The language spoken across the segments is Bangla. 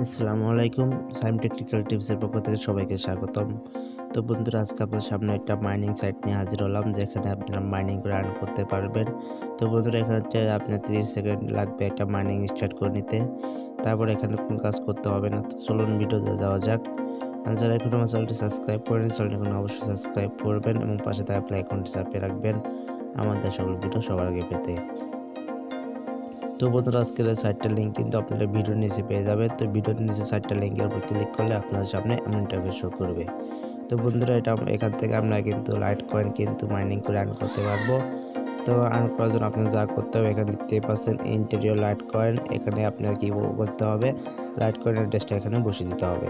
আসসালামু আলাইকুম। সাইম টেকনিক্যাল টিপসের পক্ষ থেকে সবাইকে স্বাগতম। তো বন্ধুরা, আজকে আপনার সামনে একটা মাইনিং সাইট নিয়ে হাজির হলাম, যেখানে আপনারা মাইনিং করে আর্ন করতে পারবেন। তো বন্ধুরা, এখানে আপনার 30 সেকেন্ড লাগবে একটা মাইনিং স্টার্ট করে নিতে। তারপর এখানে কোনো কাজ করতে হবে না। তো চলুন ভিডিওতে যাওয়া যাক। আর যারা এখনো আমার চ্যানেলটি সাবস্ক্রাইব করেন, চ্যানেলটি এখন অবশ্যই সাবস্ক্রাইব করবেন এবং পাশে থাকা বেল আইকনটি চাপিয়ে রাখবেন আমাদের সকল ভিডিও সবার আগে পেতে। তো বন্ধুরা, আজকের সাইটটার লিঙ্ক কিন্তু আপনারা ভিডিওর নিচে পেয়ে যাবেন। তো ভিডিওর নিচে সাইটটার লিঙ্কের উপর ক্লিক করলে আপনাদের সামনে এমন ইন্টারফেস শো করবে। তো বন্ধুরা, এখান থেকে আমরা কিন্তু লাইট কয়েন কিন্তু মাইনিং করে আর্ন করতে পারবো। তো আর্ন করার জন্য আপনার যা করতে হবে, এখানে দেখতেই পাচ্ছেন ইন্টেরিয়র লাইট কয়েন। এখানে আপনার কি করতে হবে, লাইট কয়েনের অ্যাড্রেসটা এখানে বসিয়ে দিতে হবে।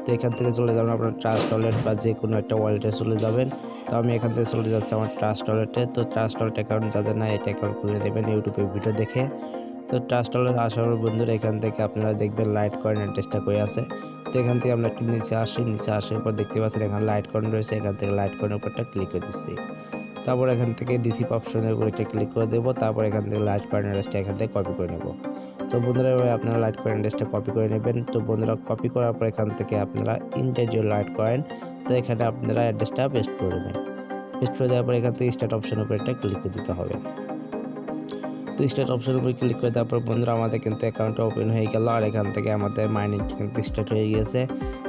তো এখান থেকে চলে যাবেন আপনার ট্রাস্ট ওয়ালেট বা যে কোনো একটা ওয়ালেটে চলে যাবেন। তো আমি এখান থেকে চলে যাচ্ছি আমার ট্রাস্ট ওয়ালেটে। তো ট্রাস্ট ওয়ালেট অ্যাকাউন্ট যাদের না, এটা অ্যাকাউন্ট খুলে নেবেন ইউটিউবে ভিডিও দেখে। তো ট্রাস্ট ওয়ালেট আসার বন্ধুরা, এখান থেকে আপনারা দেখবেন লাইট কয়েন অ্যাড্রেসটা করে আছে। তো এখান থেকে আমরা একটু নিচে আসার পর দেখতে পাচ্ছেন এখানে লাইট কয়েন রয়েছে। এখান থেকে লাইট কয়েনের উপরটা ক্লিক করে দিচ্ছি। তারপর এখান থেকে ডিসিপ অপশনের উপর একটা ক্লিক করে দেবো। তারপর এখান থেকে লাইট কয়েন অ্যাড্রেসটা এখান থেকে কপি করে নেব। তো বন্ধুরা, এবার আপনারা লাইট কয়েন অ্যাড্রেসটা কপি করে নেবেন। তো বন্ধুরা, কপি করার পর এখান থেকে আপনারা ইন্টেরিয়র লাইট কয়েন, তো এখানে আপনারা অ্যাড্রেসটা পেস্ট করে নেবেন। পেস্ট করে দেওয়ার পর এখান থেকে স্টার্ট অপশনের উপর একটা ক্লিক করে দিতে হবে। তো স্টার্ট অপশনের উপর ক্লিক করে তারপর বন্ধুরা, আমাদের কিন্তু অ্যাকাউন্টটা ওপেন হয়ে গেল। আর এখান থেকে আমাদের মাইনিং কিন্তু স্টার্ট হয়ে গিয়েছে।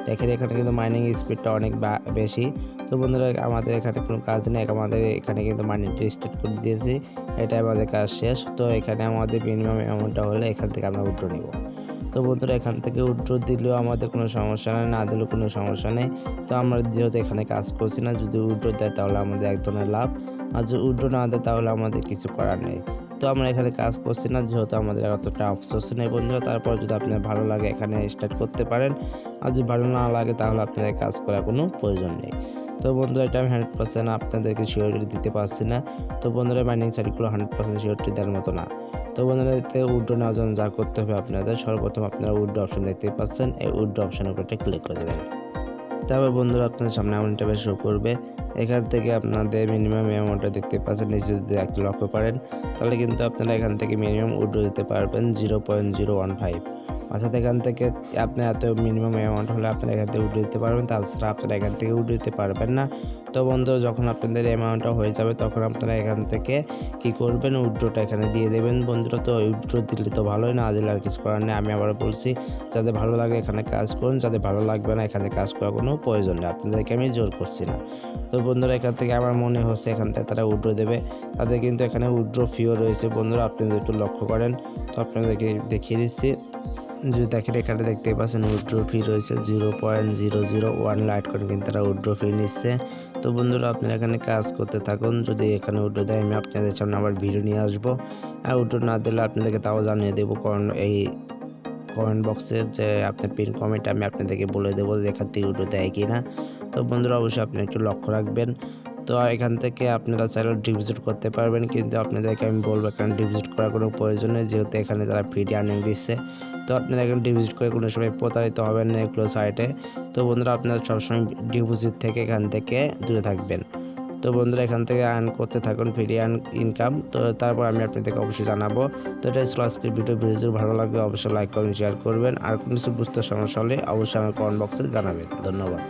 দেখেন এখানে কিন্তু মাইনিং স্পিডটা অনেক বেশি। তো বন্ধুরা, আমাদের এখানে কোনো কাজ নেই, আমাদের এখানে কিন্তু মাইনিংটা স্টার্ট করে দিয়েছি। এটা আমাদের কাজ শেষ। তো এখানে আমাদের মিনিমাম অ্যামাউন্টটা হলে এখান থেকে আমরা উইথড্র নিব। তো বন্ধুরা, এখান থেকে উইথড্র দিলেও আমাদের কোনো সমস্যা নেই, না দিলেও কোনো সমস্যা নেই। তো আমরা যেহেতু এখানে কাজ করছি না, যদি উইথড্র দেয় তাহলে আমাদের এক ধরনের লাভ, আর যদি উইথড্র না দেয় তাহলে আমাদের কিছু করার নেই। তো আমরা এখানে কাজ করছি না, যেহেতু আমাদের অতটা আফসোস নেই বন্ধুরা। তারপর যদি আপনার ভালো লাগে এখানে স্টার্ট করতে পারেন, আর যদি ভালো না লাগে তাহলে আপনাদের কাজ করার কোনো প্রয়োজন নেই। তো বন্ধুরা, এটা আমি 100% আপনাদেরকে সিওরিটি দিতে পারছি না। তো বন্ধুরা, মাইনিং সাইটগুলো 100% সিওরিটি দেওয়ার মতো না। তো বন্ধুরা, এতে উইথড্র নেওয়ার জন্য যা করতে হবে আপনাদের, সর্বপ্রথম আপনারা উইথড্র অপশন দেখতে পাচ্ছেন, এই উইথড্র অপশনের উপর ক্লিক করে দেবেন। তারপর বন্ধুরা, আপনাদের সামনে এমন ইন্টারফেস শো করবে। এখান থেকে আপনাদের মিনিমাম অ্যামাউন্টটা দেখতে পাচ্ছেন, নিচে যদি একটু লক্ষ্য করেন তাহলে কিন্তু আপনারা এখান থেকে মিনিমাম উইথড্র দিতে পারবেন 0.015। অর্থাৎ এখান থেকে আপনার এত মিনিমাম অ্যামাউন্ট হলে আপনারা এখান থেকে উইথড্র দিতে পারবেন, তাছাড়া আপনারা এখান থেকে উইথড্র দিতে পারবেন না। তো বন্ধুরা, যখন আপনাদের অ্যামাউন্টটা হয়ে যাবে তখন আপনারা এখান থেকে কি করবেন, উইথড্রটা এখানে দিয়ে দেবেন বন্ধুরা। তো উইথড্র দিলে তো ভালোই, না দিলে আর কিছু করার নেই। আমি আবারও বলছি, যাদের ভালো লাগে এখানে কাজ করুন, যাদের ভালো লাগবে না এখানে কাজ করার কোনো প্রয়োজন নেই, আপনাদেরকে আমি জোর করছি না। তো বন্ধুরা, এখান থেকে আমার মনে হচ্ছে এখান থেকে তারা উইথড্র দেবে, তাদের কিন্তু এখানে উইথড্র ফিও রয়েছে বন্ধুরা, আপনাদের একটু লক্ষ্য করেন। তো আপনাদেরকে দেখিয়ে দিচ্ছি, যদি দেখেন এখানে দেখতে পাচ্ছেন উইথড্র ফি রয়েছে 0.001 লাইট কয়েন কিন্তু তারা উইথড্র ফি নিচ্ছে। তো বন্ধুরা, আপনারা এখানে কাজ করতে থাকুন, যদি এখানে উইথড্র দেয় আমি আপনাদের সামনে আবার ভিডিও নিয়ে আসবো। আর উইথড্র না দিলে আপনাদেরকে তাও জানিয়ে দেবো, কারণ এই কমেন্ট বক্সে যে আপনার পিন কমেন্ট আমি আপনাদেরকে বলে দেবো যে এখান থেকে উইথড্র দেয় কি না। তো বন্ধুরা, অবশ্যই আপনি একটু লক্ষ্য রাখবেন। তো এখান থেকে আপনারা চাইলে ডিপোজিট করতে পারবেন, কিন্তু আপনাদেরকে আমি বলবো এখানে ডিপোজিট করার কোনো প্রয়োজন নেই, যেহেতু এখানে তারা ফ্রি আর্নিং দিচ্ছে। তো আপনারা এখানে ডিপোজিট করে কোনো সময় প্রতারিত হবেন না এগুলো সাইটে। তো বন্ধুরা, আপনারা সবসময় ডিপোজিট থেকে এখান থেকে দূরে থাকবেন। তো বন্ধুরা, এখান থেকে আর্ন করতে থাকুন ফ্রি ইনকাম। তো তারপর আমি আপনাদেরকে অবশ্যই জানাবো। তো এটাই ছিল আজকের ভিডিও যদি ভালো লাগবে অবশ্যই লাইক করবেন, শেয়ার করবেন। আর কোনো কিছু বুঝতে সমস্যা হলে অবশ্যই আমার কমেন্ট বক্সে জানাবেন। ধন্যবাদ।